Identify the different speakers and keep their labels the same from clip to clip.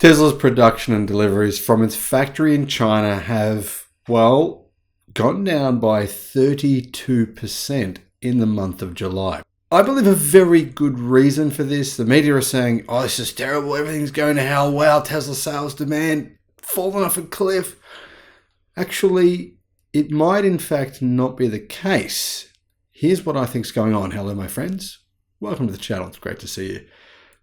Speaker 1: Tesla's production and deliveries from its factory in China have, well, gone down by 32% in the month of July. I believe a very good reason for this. The media are saying, oh, this is terrible, everything's going to hell, wow, Tesla sales demand fallen off a cliff. Actually, it might in fact not be the case. Here's what I think is going on. Hello, my friends. Welcome to the channel. It's great to see you.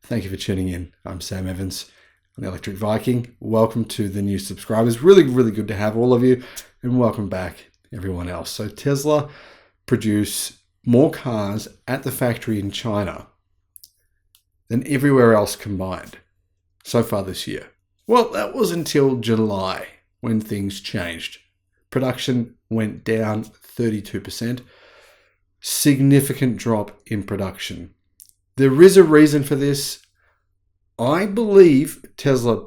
Speaker 1: Thank you for tuning in. I'm Sam Evans on the Electric Viking. Welcome to the new subscribers. Really, really good to have all of you. And welcome back, everyone else. So Tesla produce more cars at the factory in China than everywhere else combined so far this year. Well, that was until July when things changed. Production went down 32%. Significant drop in production. There is a reason for this. I believe Tesla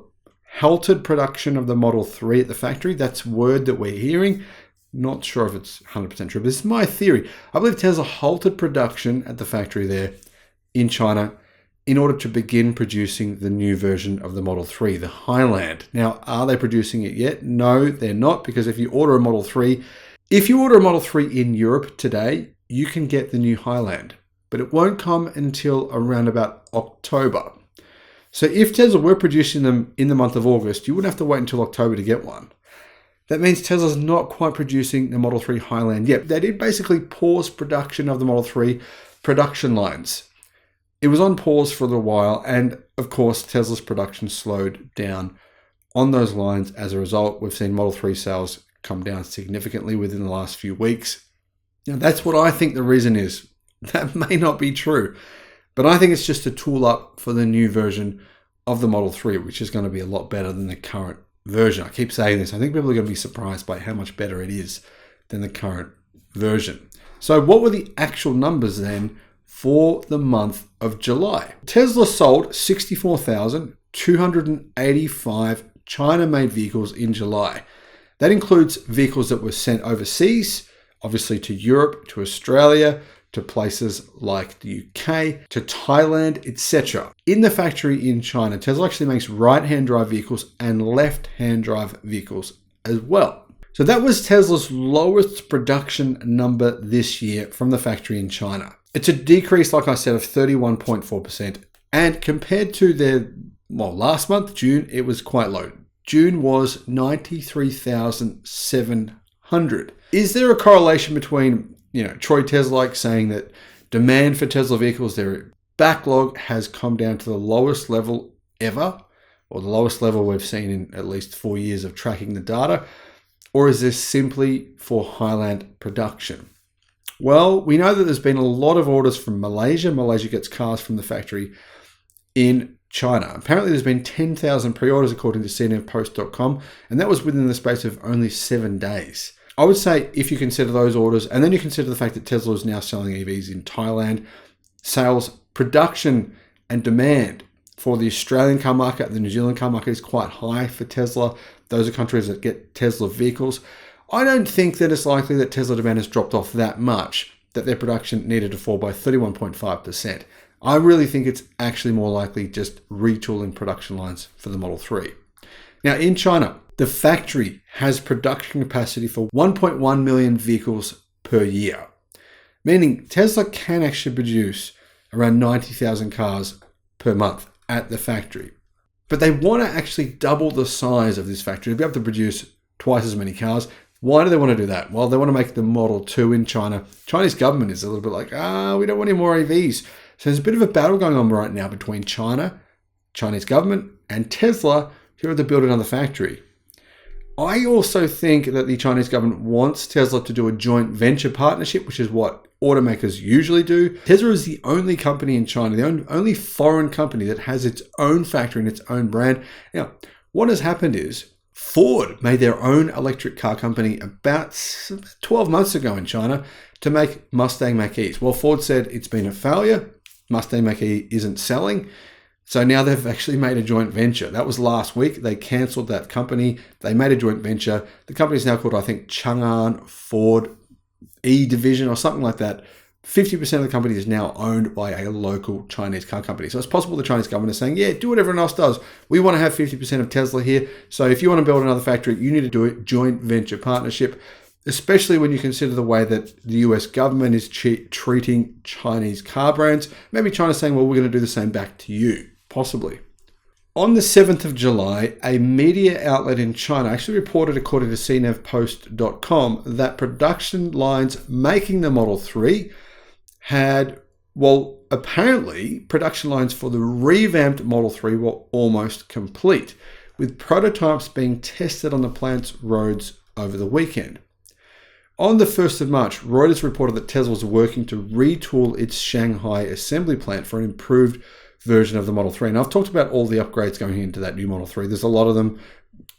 Speaker 1: halted production of the Model 3 at the factory. That's word that we're hearing. Not sure if it's 100% true, but this is my theory. I believe Tesla halted production at the factory there in China in order to begin producing the new version of the Model 3, the Highland. Now, are they producing it yet? No, they're not, because if you order a Model 3 in Europe today, you can get the new Highland, but it won't come until around about October. So if Tesla were producing them in the month of August, you wouldn't have to wait until October to get one. That means Tesla's not quite producing the Model 3 Highland yet. They did basically pause production of the Model 3 production lines. It was on pause for a little while, and of course, Tesla's production slowed down on those lines. As a result, we've seen Model 3 sales come down significantly within the last few weeks. Now, that's what I think the reason is. That may not be true, but I think it's just a tool up for the new version of the Model 3, which is going to be a lot better than the current version. I keep saying this. I think people are going to be surprised by how much better it is than the current version. So what were the actual numbers then for the month of July? Tesla sold 64,285 China-made vehicles in July. That includes vehicles that were sent overseas, obviously to Europe, to Australia, to places like the UK, to Thailand, etc. In the factory in China, Tesla actually makes right-hand drive vehicles and left-hand drive vehicles as well. So that was Tesla's lowest production number this year from the factory in China. It's a decrease, like I said, of 31.4%. And compared to their, last month, June, it was quite low. June was 93,700. Is there a correlation between, Troy Tesla saying that demand for Tesla vehicles, their backlog has come down to the lowest level ever, or the lowest level we've seen in at least 4 years of tracking the data? Or is this simply for Highland production? Well, we know that there's been a lot of orders from Malaysia. Malaysia gets cars from the factory in China. Apparently there's been 10,000 pre-orders according to CNNpost.com, and that was within the space of only 7 days. I would say if you consider those orders, and then you consider the fact that Tesla is now selling EVs in Thailand, sales, production, and demand for the Australian car market and the New Zealand car market is quite high for Tesla. Those are countries that get Tesla vehicles. I don't think that it's likely that Tesla demand has dropped off that much, that their production needed to fall by 31.5%. I really think it's actually more likely just retooling production lines for the Model 3. Now, in China, the factory has production capacity for 1.1 million vehicles per year, meaning Tesla can actually produce around 90,000 cars per month at the factory. But they want to actually double the size of this factory to be able to produce twice as many cars. Why do they want to do that? Well, they want to make the Model 2 in China. Chinese government is a little bit like, we don't want any more EVs. So there's a bit of a battle going on right now between China, Chinese government, and Tesla who are to build another factory. I also think that the Chinese government wants Tesla to do a joint venture partnership, which is what automakers usually do. Tesla is the only company in China, the only foreign company that has its own factory and its own brand. Now, what has happened is Ford made their own electric car company about 12 months ago in China to make Mustang Mach-E's. Well, Ford said it's been a failure. Mustang Mach-E isn't selling. So now they've actually made a joint venture. That was last week. They canceled that company. They made a joint venture. The company is now called, I think, Chang'an Ford E Division or something like that. 50% of the company is now owned by a local Chinese car company. So it's possible the Chinese government is saying, yeah, do what everyone else does. We want to have 50% of Tesla here. So if you want to build another factory, you need to do it joint venture partnership, especially when you consider the way that the US government is treating Chinese car brands. Maybe China's saying, well, we're going to do the same back to you, possibly. On the 7th of July, a media outlet in China actually reported, according to cnevpost.com, that production lines making the Model 3 had, well, apparently production lines for the revamped Model 3 were almost complete, with prototypes being tested on the plant's roads over the weekend. On the 1st of March, Reuters reported that Tesla was working to retool its Shanghai assembly plant for an improved version of the Model 3. And I've talked about all the upgrades going into that new Model 3. There's a lot of them,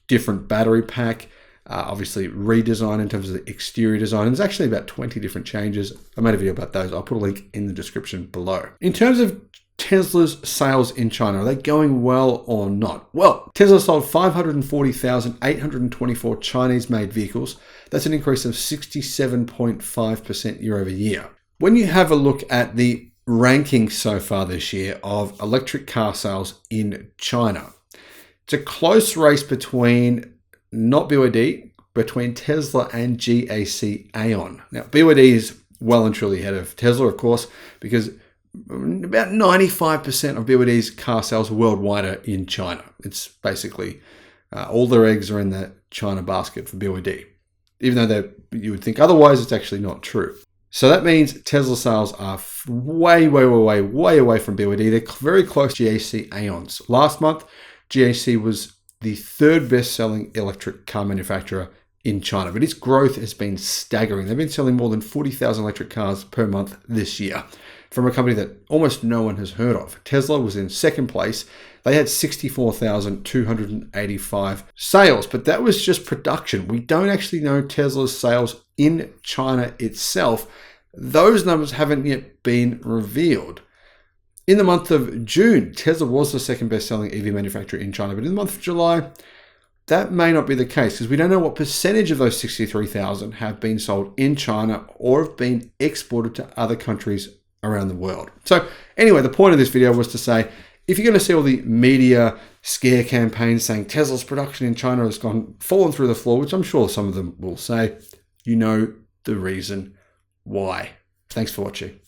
Speaker 1: different battery pack, obviously redesign in terms of the exterior design. And there's actually about 20 different changes. I made a video about those. I'll put a link in the description below. In terms of Tesla's sales in China, are they going well or not? Well, Tesla sold 540,824 Chinese-made vehicles. That's an increase of 67.5% year over year. When you have a look at the ranking so far this year of electric car sales in China, it's a close race between not BYD, between Tesla and GAC Aeon. Now, BYD is well and truly ahead of Tesla, of course, because about 95% of BYD's car sales worldwide are in China. It's basically all their eggs are in the China basket for BYD. Even though you would think otherwise, it's actually not true. So that means Tesla sales are way away from BYD. They're very close to GAC Aeons. Last month, GAC was the third best-selling electric car manufacturer in China, but its growth has been staggering. They've been selling more than 40,000 electric cars per month this year from a company that almost no one has heard of. Tesla was in second place. They had 64,285 sales, but that was just production. We don't actually know Tesla's sales in China itself. Those numbers haven't yet been revealed. In the month of June, Tesla was the second best-selling EV manufacturer in China, but in the month of July, that may not be the case because we don't know what percentage of those 63,000 have been sold in China or have been exported to other countries around the world. So anyway, the point of this video was to say, if you're going to see all the media scare campaigns saying Tesla's production in China has fallen through the floor, which I'm sure some of them will say, you know the reason why. Thanks for watching.